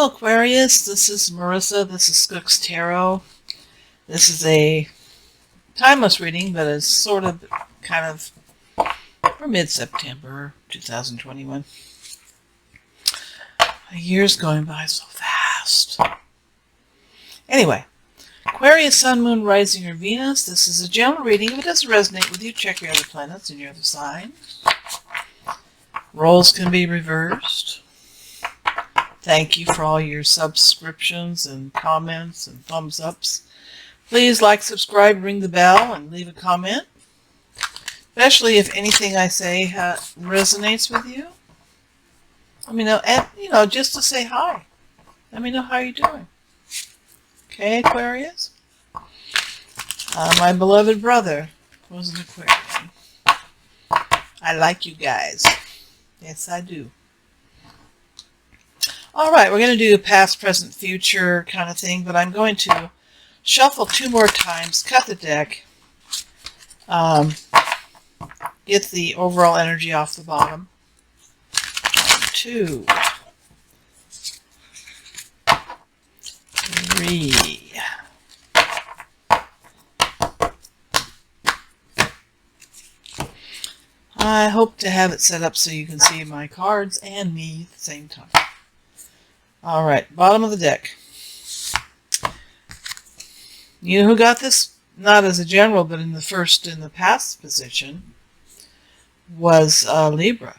Hello Aquarius, this is Marissa, this is Gilded Tarot. This is a timeless reading, but it's sort of, kind of, for mid-September 2021. A year's going by so fast. Anyway, Aquarius, Sun, Moon, Rising, or Venus. This is a general reading. If it doesn't resonate with you, check your other planets and your other signs. Roles can be reversed. Thank you for all your subscriptions and comments and thumbs ups. Please like, subscribe, ring the bell, and leave a comment. Especially if anything I say resonates with you. Let me know, and just to say hi. Let me know how you're doing. Okay, Aquarius? My beloved brother was an Aquarian. I like you guys. Yes, I do. All right, we're going to do a past, present, future kind of thing, but I'm going to shuffle 2 more times, cut the deck, get the overall energy off the bottom. 1, 2, 3. I hope to have it set up so you can see my cards and me at the same time. All right, bottom of the deck. You know who got this? Not as a general, but in the past position was Libra.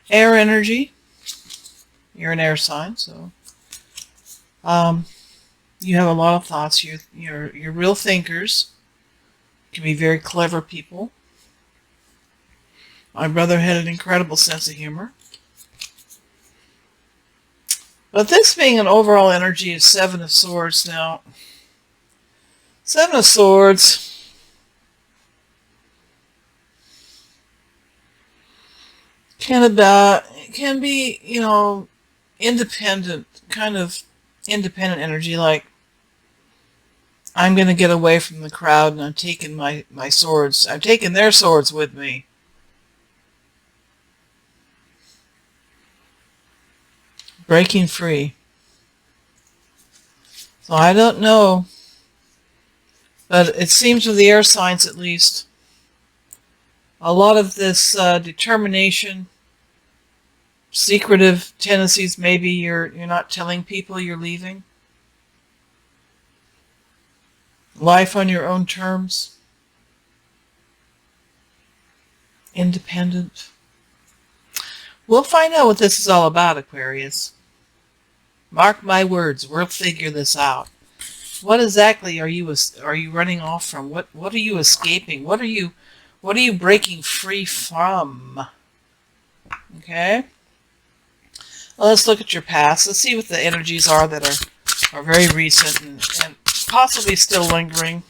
Air energy. You're an air sign, so you have a lot of thoughts. You're real thinkers. You can be very clever people. My brother had an incredible sense of humor. But this being an overall energy of 7 of Swords now. 7 of Swords can be, independent, kind of independent energy, like I'm going to get away from the crowd and I'm taking my swords. I'm taking their swords with me. Breaking free. So I don't know, but it seems with the air signs at least, a lot of this determination, secretive tendencies, maybe you're not telling people you're leaving. Life on your own terms. Independent. We'll find out what this is all about, Aquarius. Mark my words, we'll figure this out. What exactly are you running off from? What are you escaping? What are you breaking free from? Okay? Well, let's look at your past. Let's see what the energies are that are very recent and possibly still lingering.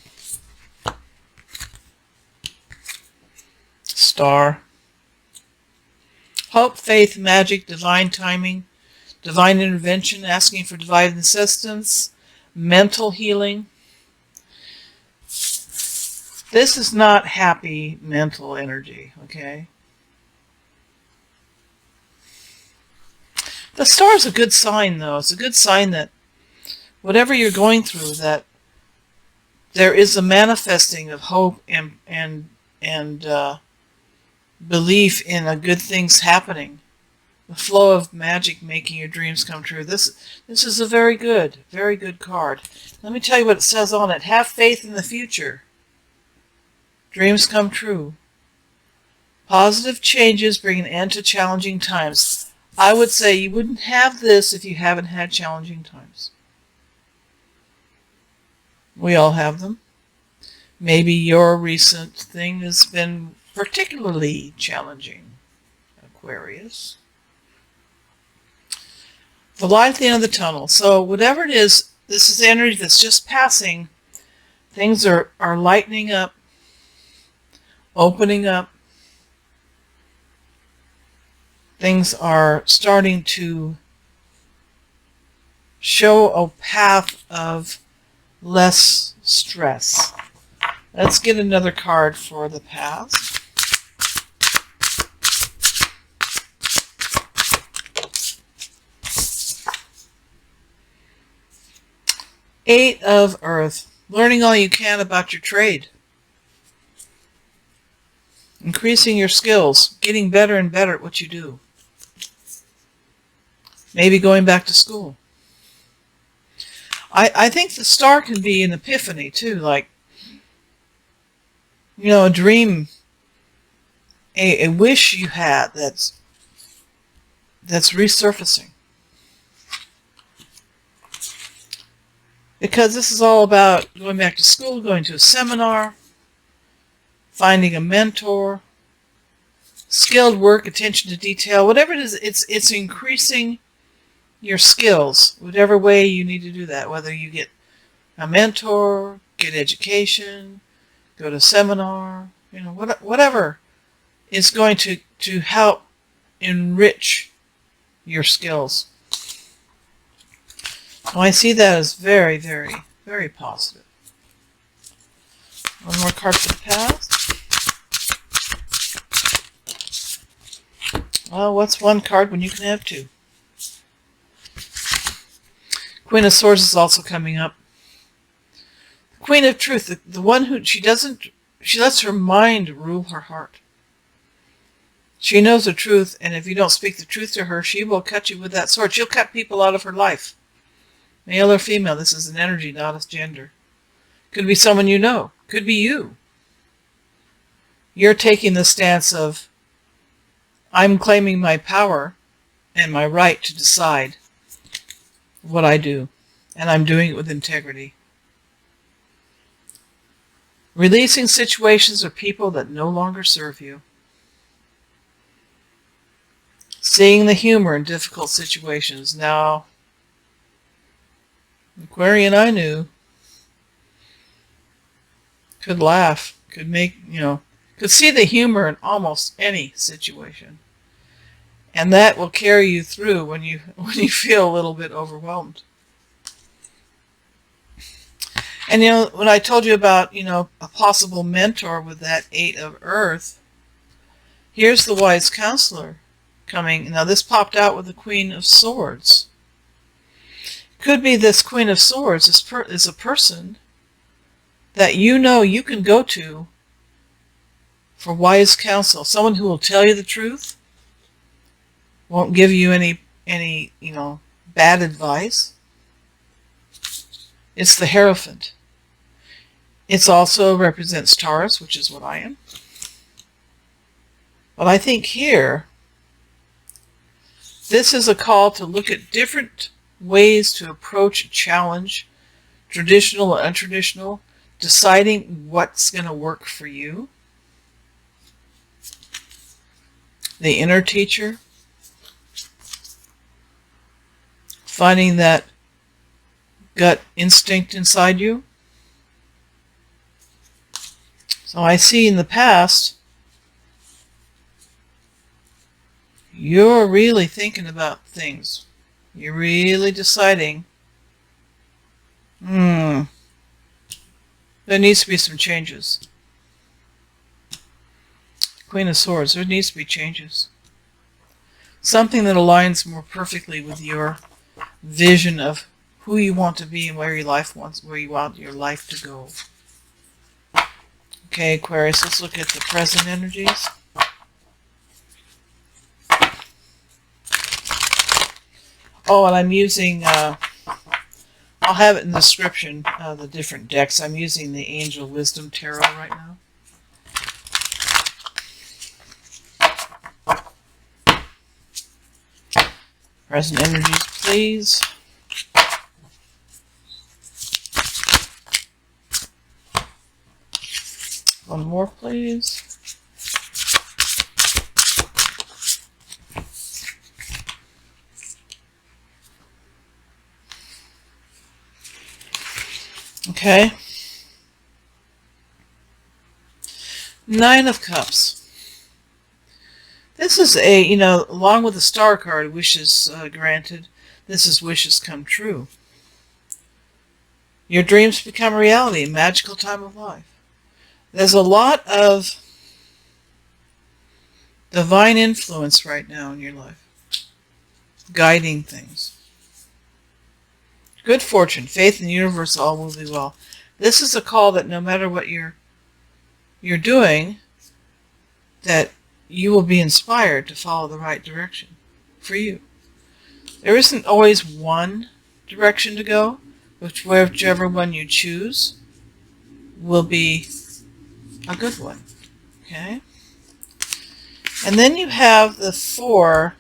Star. Hope, faith, magic, divine timing, divine intervention, asking for divine assistance, mental healing. This is not happy mental energy, okay? The star is a good sign, though. It's a good sign that whatever you're going through, that there is a manifesting of hope and belief in a good things happening. The flow of magic making your dreams come true. This is a very good card. Let me tell you what it says on it. Have faith in the future. Dreams come true. Positive changes bring an end to challenging times. I would say you wouldn't have this if you haven't had challenging times. We all have them. Maybe your recent thing has been particularly challenging, Aquarius. The light at the end of the tunnel. So whatever it is, this is energy that's just passing. Things are lightening up, opening up. Things are starting to show a path of less stress. Let's get another card for the past. Eight of Earth. Learning all you can about your trade. Increasing your skills. Getting better and better at what you do. Maybe going back to school. I think the star can be an epiphany too, like, you know, a dream, a wish you had that's resurfacing. Because this is all about going back to school, going to a seminar, finding a mentor, skilled work, attention to detail, whatever it is, it's increasing your skills, whatever way you need to do that, whether you get a mentor, get education, go to a seminar, you know, whatever is going to help enrich your skills. So I see that as very, very, very positive. One more card for the past. Well, what's one card when you can have two? Queen of Swords is also coming up. Queen of Truth, the one who she lets her mind rule her heart. She knows the truth, and if you don't speak the truth to her, she will cut you with that sword. She'll cut people out of her life. Male or female, this is an energy, not a gender. Could be someone you know. Could be you. You're taking the stance of, I'm claiming my power and my right to decide what I do, and I'm doing it with integrity. Releasing situations or people that no longer serve you. Seeing the humor in difficult situations. Now, Aquarian I knew could laugh, could make, could see the humor in almost any situation. And that will carry you through when you feel a little bit overwhelmed. And when I told you about, a possible mentor with that Eight of Earth, here's the wise counselor coming. Now this popped out with the Queen of Swords. Could be this Queen of Swords is a person that you can go to for wise counsel. Someone who will tell you the truth, won't give you any bad advice. It's the Hierophant. It also represents Taurus, which is what I am. But I think here, this is a call to look at different ways to approach a challenge, traditional and untraditional, deciding what's going to work for you. The inner teacher. Finding that gut instinct inside you. So I see in the past, you're really thinking about things. You're really deciding, there needs to be some changes. Queen of Swords, there needs to be changes. Something that aligns more perfectly with your vision of who you want to be and where you want your life to go. Okay, Aquarius, let's look at the present energies. Oh, and I'm using, I'll have it in the description, the different decks. I'm using the Angel Wisdom Tarot right now. Present energies, please. One more, please. Okay. Nine of Cups. This is along with the Star card, wishes granted, this is wishes come true. Your dreams become reality, a magical time of life. There's a lot of divine influence right now in your life, guiding things, Good fortune, faith in the universe, all will be well. This is a call that no matter what you're doing, that you will be inspired to follow the right direction for you. There isn't always one direction to go, whichever one you choose will be a good one. Okay? And then you have the Four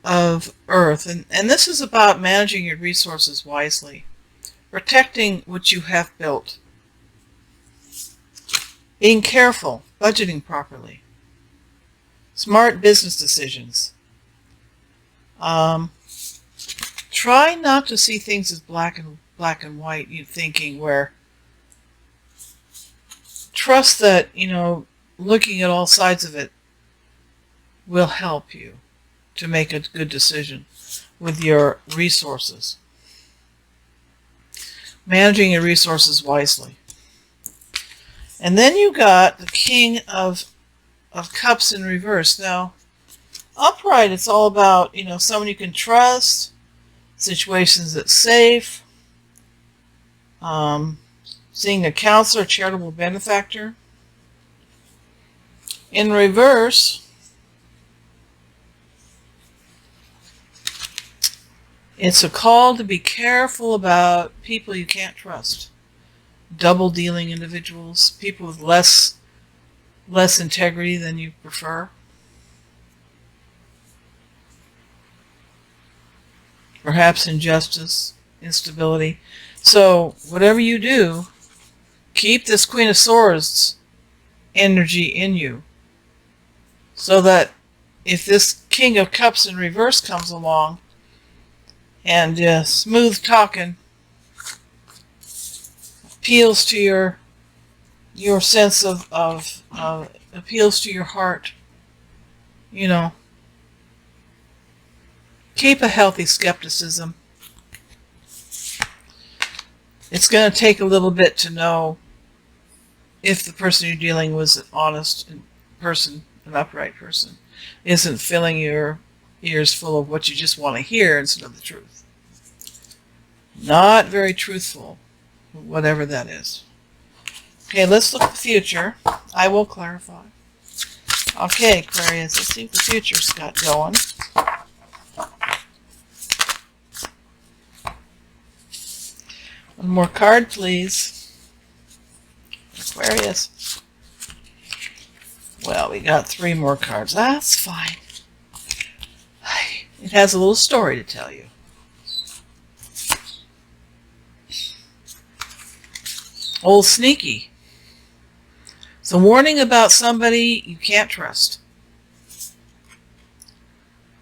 of Earth, and this is about managing your resources wisely, protecting what you have built, being careful, budgeting properly, smart business decisions. Try not to see things as black and white. You thinking where trust that looking at all sides of it will help you to make a good decision with your resources. Managing your resources wisely. And then you got the King of Cups in reverse. Now, upright, it's all about, someone you can trust, situations that's safe, seeing a counselor, charitable benefactor. In reverse, it's a call to be careful about people you can't trust. Double-dealing individuals, people with less integrity than you prefer. Perhaps injustice, instability. So whatever you do, keep this Queen of Swords energy in you, so that if this King of Cups in reverse comes along and smooth talking appeals to your sense of appeals to your heart, keep a healthy skepticism. It's going to take a little bit to know if the person you're dealing with is an honest person, an upright person, isn't filling your ears full of what you just want to hear instead of the truth. Not very truthful, whatever that is. Okay, let's look at the future. I will clarify. Okay, Aquarius, let's see what the future's got going. One more card, please. Aquarius. Well, we got 3 more cards. That's fine. It has a little story to tell you. Old Sneaky. It's a warning about somebody you can't trust.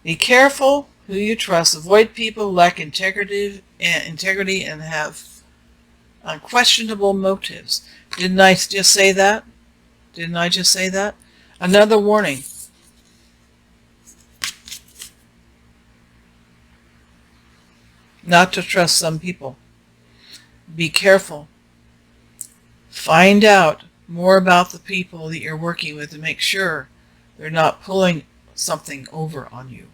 Be careful who you trust. Avoid people who lack integrity and have unquestionable motives. Didn't I just say that? Didn't I just say that? Another warning. Not to trust some people. Be careful. Find out more about the people that you're working with and make sure they're not pulling something over on you.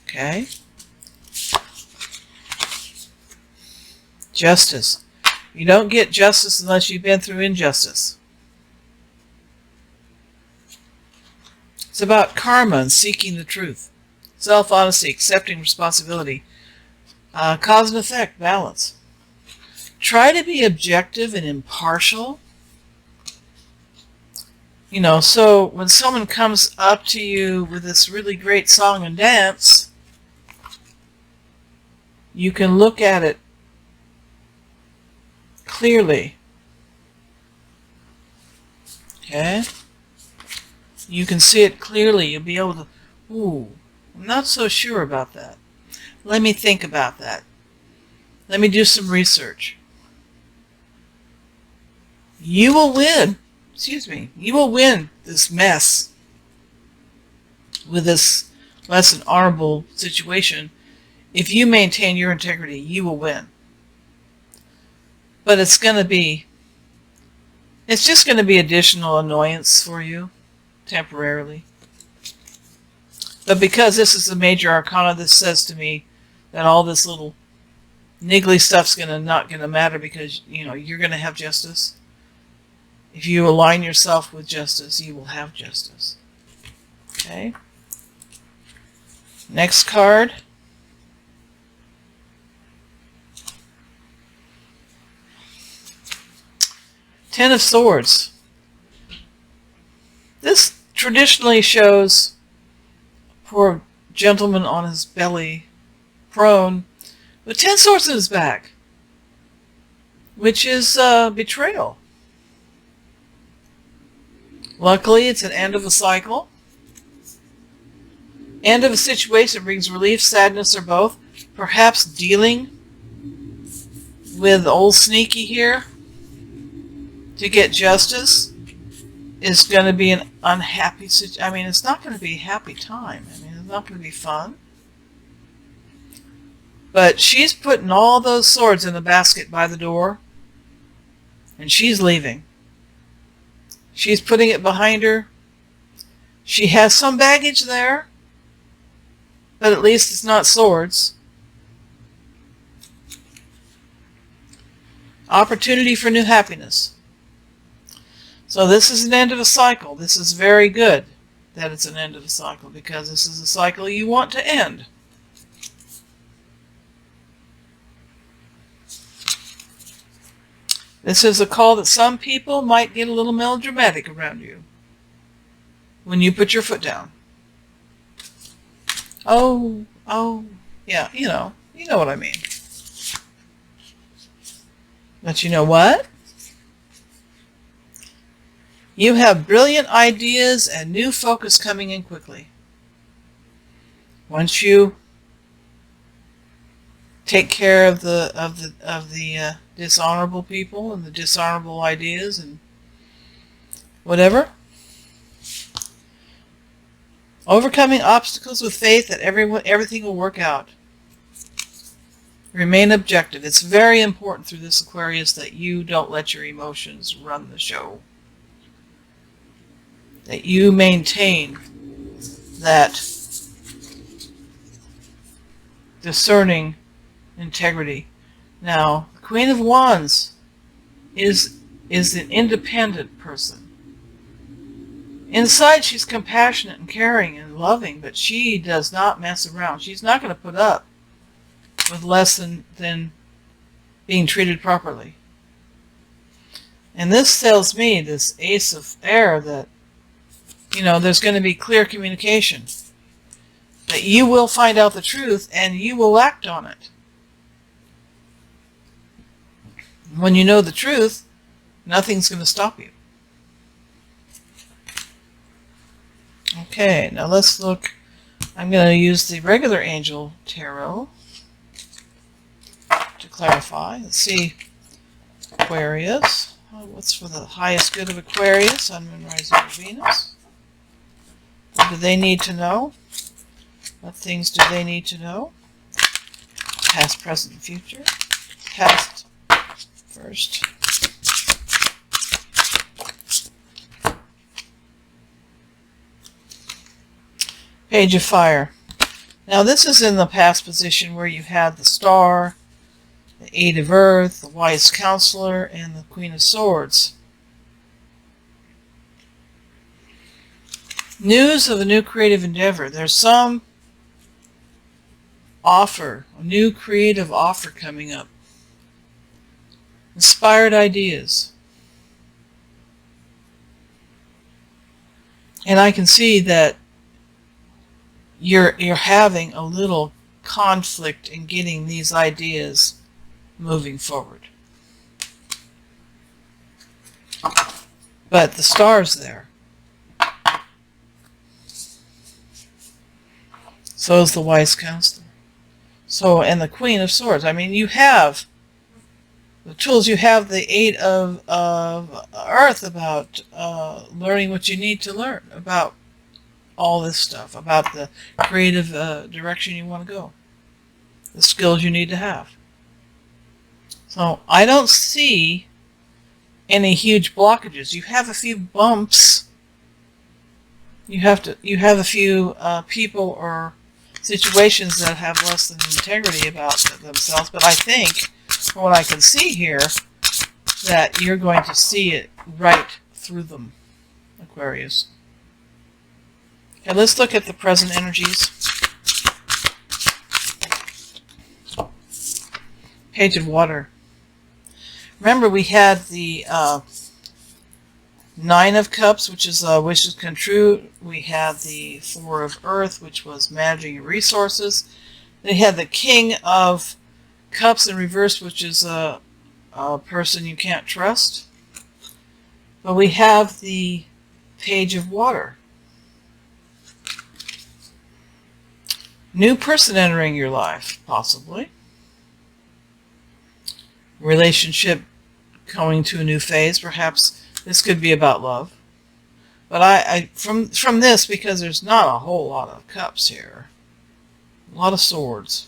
Okay? Justice. You don't get justice unless you've been through injustice. It's about karma and seeking the truth. Self-honesty, accepting responsibility. Cause and effect, balance. Try to be objective and impartial. So when someone comes up to you with this really great song and dance, you can look at it clearly. Okay? You can see it clearly. You'll be able to, I'm not so sure about that. Let me think about that. Let me do some research. You will win. You will win this mess with this less than honorable situation. If you maintain your integrity, you will win. But it's just going to be additional annoyance for you, temporarily. But because this is a major arcana, this says to me, that all this little niggly stuff's not gonna matter because you're gonna have justice. If you align yourself with justice, you will have justice. Okay. Next card. Ten of Swords. This traditionally shows poor gentleman on his belly, prone, with 10 swords in his back, which is betrayal. Luckily, it's an end of a cycle. End of a situation brings relief, sadness, or both. Perhaps dealing with old Sneaky here to get justice is going to be an unhappy situation. I mean, it's not going to be a happy time. I mean, it's not going to be fun. But she's putting all those swords in the basket by the door, and she's leaving. She's putting it behind her. She has some baggage there, but at least it's not swords. Opportunity for new happiness. So this is an end of a cycle. This is very good that it's an end of a cycle because this is a cycle you want to end. This is a call that some people might get a little melodramatic around you when you put your foot down. Oh, yeah, you know what I mean. But you know what? You have brilliant ideas and new focus coming in quickly. Once you take care of the dishonorable people and the dishonorable ideas and whatever, overcoming obstacles with faith that everything will work out. Remain objective. It's very important through this Aquarius that you don't let your emotions run the show. That you maintain that discerning integrity. Now, the Queen of Wands is an independent person. Inside, she's compassionate and caring and loving, but she does not mess around. She's not going to put up with less than being treated properly. And this tells me, this Ace of Air, that there's going to be clear communication. That you will find out the truth and you will act on it. When you know the truth, nothing's going to stop you. Okay, now let's look. I'm going to use the regular Angel Tarot to clarify. Let's see. Aquarius. What's for the highest good of Aquarius, Sun, Moon, Rising, or Venus? What do they need to know? What things do they need to know? Past, present, and future. Past first. Page of Fire. Now this is in the past position where you had the Star, the Eight of Earth, the Wise Counselor, and the Queen of Swords. News of a new creative endeavor. There's some offer, a new creative offer coming up. Inspired ideas. And I can see that you're having a little conflict in getting these ideas moving forward. But the Star's there. So is the Wise Counselor. So, and the Queen of Swords. I mean, you have the tools. You have the Eight of Earth about learning what you need to learn about all this stuff, about the creative direction you want to go, the skills you need to have. So I don't see any huge blockages. You have a few bumps. You have a few people or situations that have less than integrity about themselves. But I think, from what I can see here, that you're going to see it right through them, Aquarius. Okay, let's look at the present energies. Page of Water. Remember, we had the Nine of Cups, which is wishes come true. We had the Four of Earth, which was managing your resources. They had the King of Cups in reverse, which is a person you can't trust. But we have the Page of Water. New person entering your life, possibly. Relationship going to a new phase, perhaps. This could be about love. But from this, because there's not a whole lot of cups here, a lot of swords,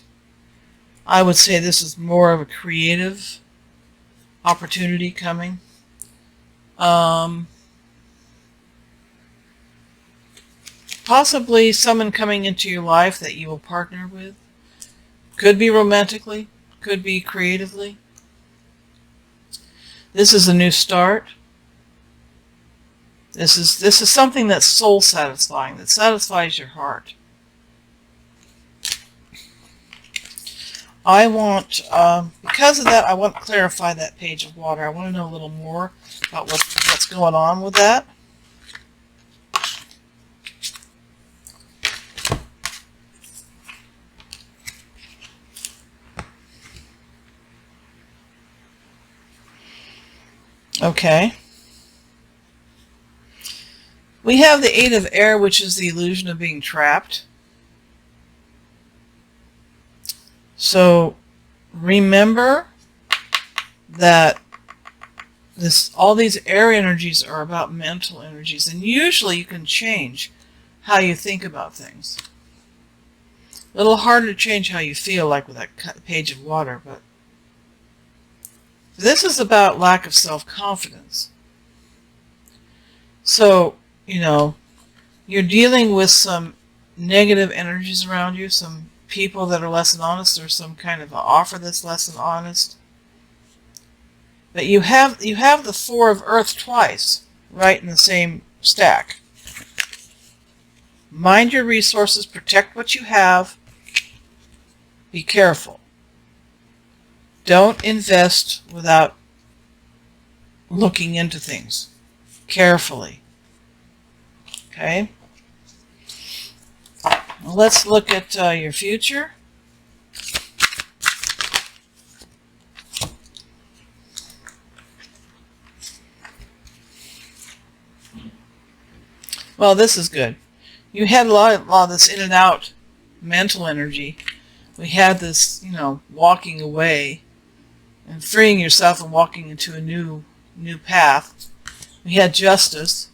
I would say this is more of a creative opportunity coming. Possibly someone coming into your life that you will partner with. Could be romantically, could be creatively. This is a new start. This is something that's soul satisfying, that satisfies your heart. I want, because of that, I want to clarify that Page of Water. I want to know a little more about what's going on with that. Okay. We have the Eight of Air, which is the illusion of being trapped. So remember that all these air energies are about mental energies, and usually you can change how you think about things. A little harder to change how you feel, like with that Page of Water, but this is about lack of self-confidence. So, you know, you're dealing with some negative energies around you, some people that are less than honest, or some kind of an offer that's less than honest. But you have the Four of Earth twice, right in the same stack. Mind your resources, protect what you have, be careful. Don't invest without looking into things carefully. Okay? Well, let's look at your future. Well, this is good. You had a lot of this in and out mental energy. We had this, you know, walking away and freeing yourself and walking into a new path. We had justice,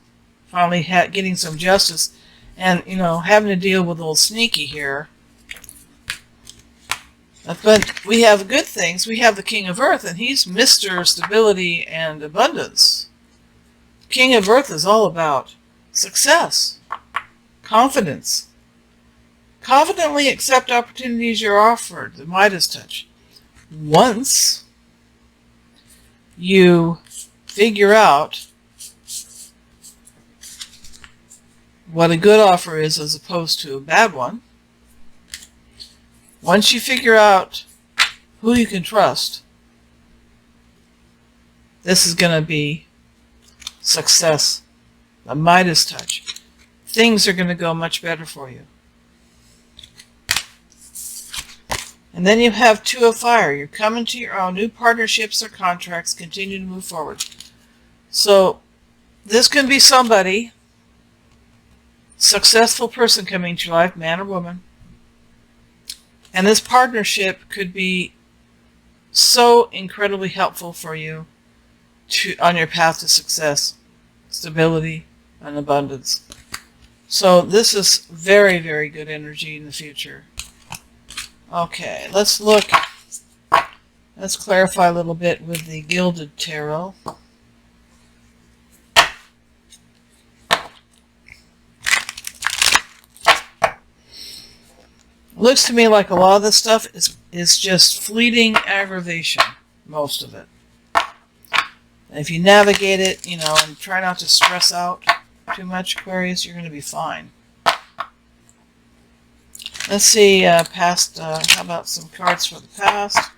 finally getting some justice, and, you know, having to deal with a little sneaky here. But we have good things. We have the King of Earth, and he's Mr. Stability and Abundance. King of Earth is all about success, confidence. Confidently accept opportunities you're offered, the Midas touch. Once you figure out what a good offer is as opposed to a bad one, once you figure out who you can trust, this is going to be success, the Midas touch. Things are going to go much better for you. And then you have Two of Fire. You're coming to your own. New partnerships or contracts continue to move forward. So this can be somebody, successful person coming into your life, man or woman. And this partnership could be so incredibly helpful for you on your path to success, stability, and abundance. So this is very, very good energy in the future. Okay, let's look. Let's clarify a little bit with the Gilded Tarot. looks to me like a lot of this stuff is just fleeting aggravation, most of it. And if you navigate it, you know, and try not to stress out too much, Aquarius, you're going to be fine. Let's see, how about some cards for the past?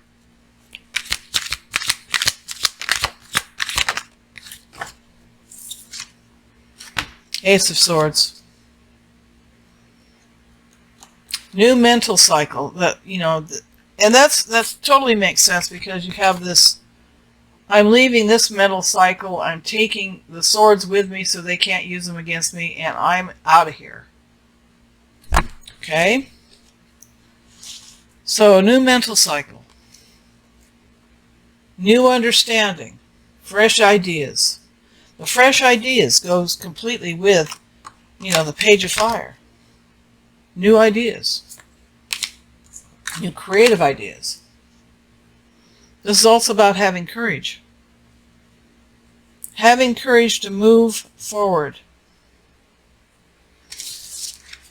Ace of Swords. New mental cycle. That, you know, and that's totally makes sense because you have this, I'm leaving this mental cycle, I'm taking the swords with me so they can't use them against me, and I'm out of here. Okay? So, a new mental cycle. New understanding. Fresh ideas. The fresh ideas goes completely with, you know, the Page of Fire. New ideas. New creative ideas. This is also about having courage. Having courage to move forward.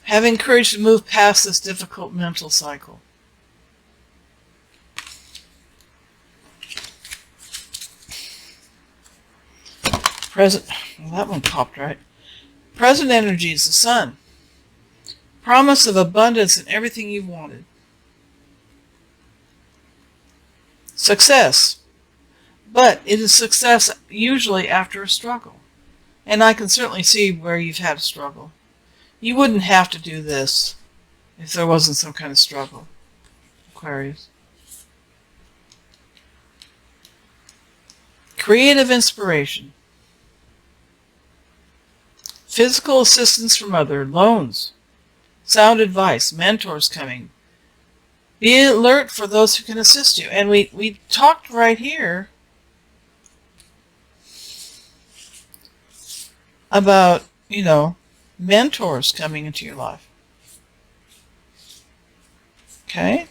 Having courage to move past this difficult mental cycle. Present, well, that one popped right. Present energy is the sun. Promise of abundance in everything you've wanted. Success. But it is success usually after a struggle. And I can certainly see where you've had a struggle. You wouldn't have to do this if there wasn't some kind of struggle, Aquarius. Creative inspiration. Physical assistance from others, loans, sound advice, mentors coming. Be alert for those who can assist you. And we talked right here about, you know, mentors coming into your life. Okay?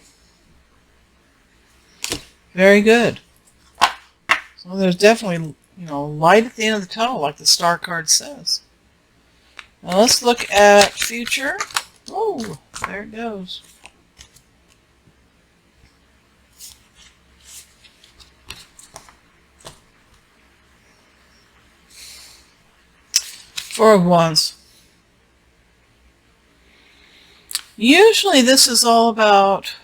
Very good. So there's definitely, you know, light at the end of the tunnel, like the star card says. Now let's look at future. Oh, there it goes. Four of Wands. Usually this is all about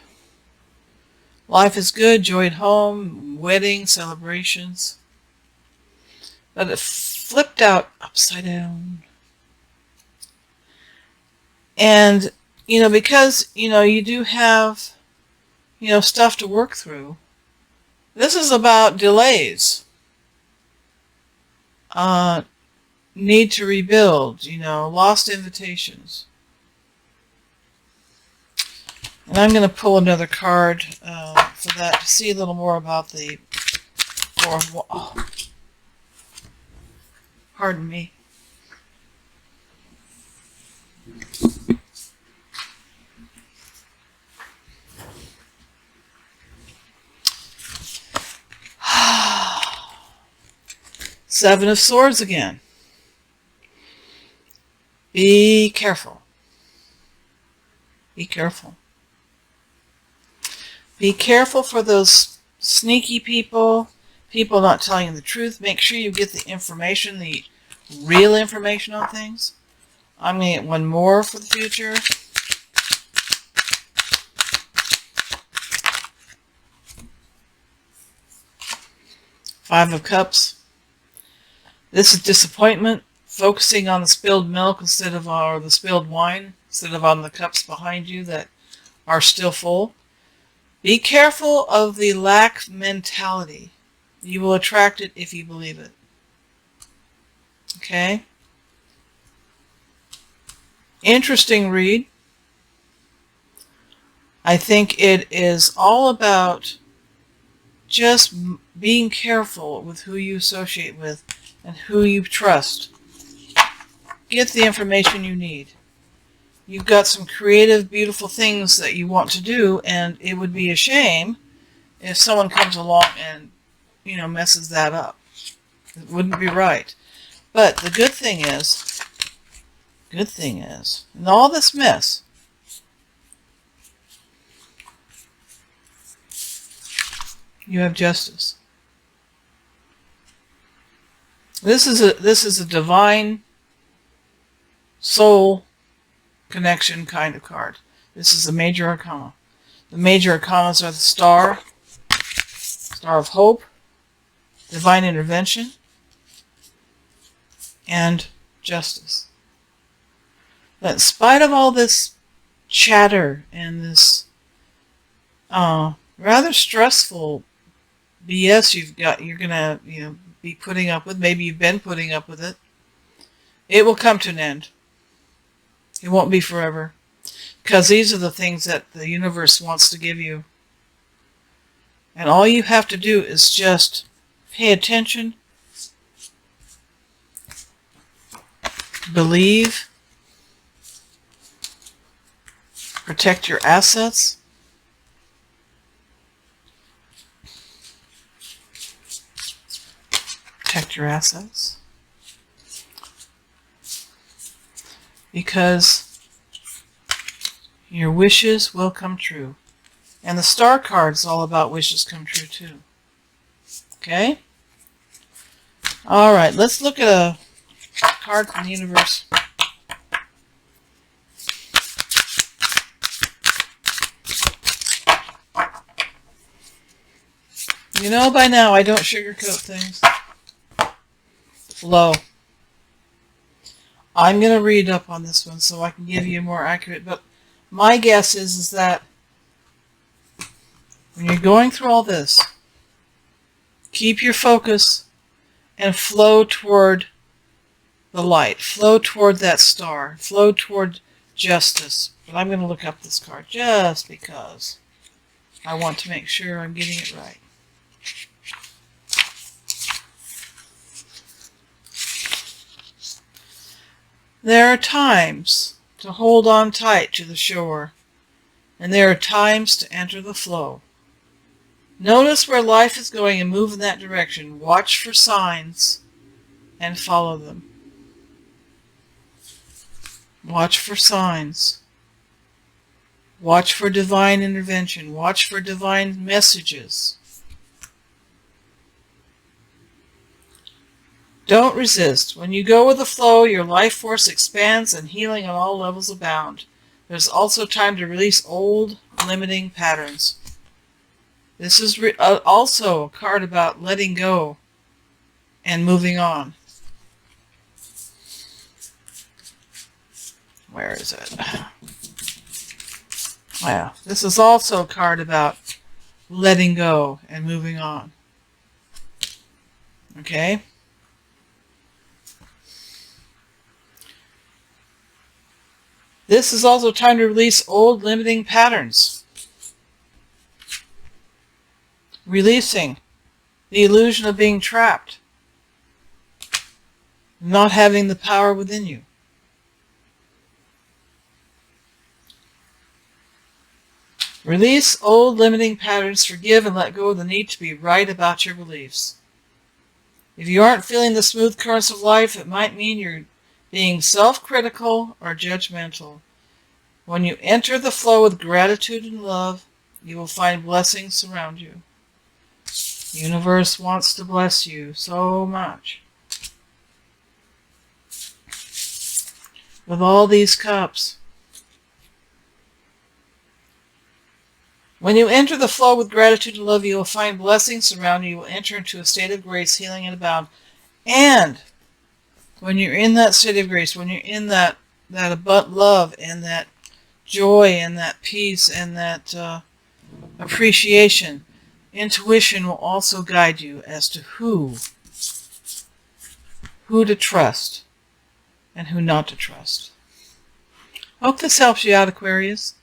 life is good, joy at home, wedding, celebrations. But it flipped out upside down. And, you know, because, you know, you do have, you know, stuff to work through. This is about delays. Need to rebuild, you know, lost invitations. And I'm going to pull another card for that to see a little more about the Four of Wands. Oh, pardon me. Seven of Swords again. Be careful. Be careful. Be careful for those sneaky people, people not telling you the truth. Make sure you get the information, the real information on things. I'm going to get one more for the future. Five of Cups. This is disappointment, focusing on the spilled milk instead of, or the spilled wine, instead of on the cups behind you that are still full. Be careful of the lack mentality. You will attract it if you believe it. Okay? Interesting read. I think it is all about just being careful with who you associate with and who you trust. Get the information you need. You've got some creative, beautiful things that you want to do, and it would be a shame if someone comes along and, you know, messes that up. It wouldn't be right. But the good thing is, in all this mess, You have justice. This is a divine soul connection kind of card. This is a major arcana. The major arcanas are the star, star of hope, divine intervention, and justice. But in spite of all this chatter and this rather stressful BS you're gonna be putting up with, maybe you've been putting up with it, it will come to an end. It won't be forever. Because these are the things that the universe wants to give you. And all you have to do is just pay attention, believe, protect your assets, because your wishes will come true. And the star card is all about wishes come true too. Okay? Alright, let's look at a card from the universe. You know by now I don't sugarcoat things. Flow. I'm going to read up on this one so I can give you a more accurate, but my guess is that when you're going through all this, keep your focus and flow toward the light. Flow toward that star. Flow toward justice. But I'm going to look up this card just because I want to make sure I'm getting it right. There are times to hold on tight to the shore, and there are times to enter the flow. Notice where life is going and move in that direction. Watch for signs and follow them. Watch for signs. Watch for divine intervention. Watch for divine messages. Don't resist. When you go with the flow, your life force expands and healing on all levels abound. There's also time to release old, limiting patterns. This is also a card about letting go and moving on. Where is it? Yeah, this is also a card about letting go and moving on. Okay? This is also time to release old limiting patterns. Releasing the illusion of being trapped. Not having the power within you. Release old limiting patterns. Forgive and let go of the need to be right about your beliefs. If you aren't feeling the smooth currents of life, it might mean you're being self-critical or judgmental. When you enter the flow with gratitude and love, you will find blessings surround you. The universe wants to bless you so much. With all these cups. When you enter the flow with gratitude and love, you will find blessings surround you. You will enter into a state of grace, healing, and abound. And when you're in that state of grace, when you're in that abundant love and that joy and that peace and that appreciation, intuition will also guide you as to who to trust and who not to trust. Hope this helps you out, Aquarius.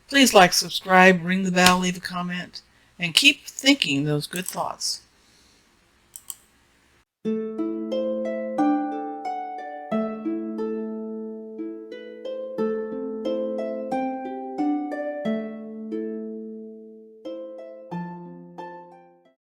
Please like, subscribe, ring the bell, leave a comment, and keep thinking those good thoughts.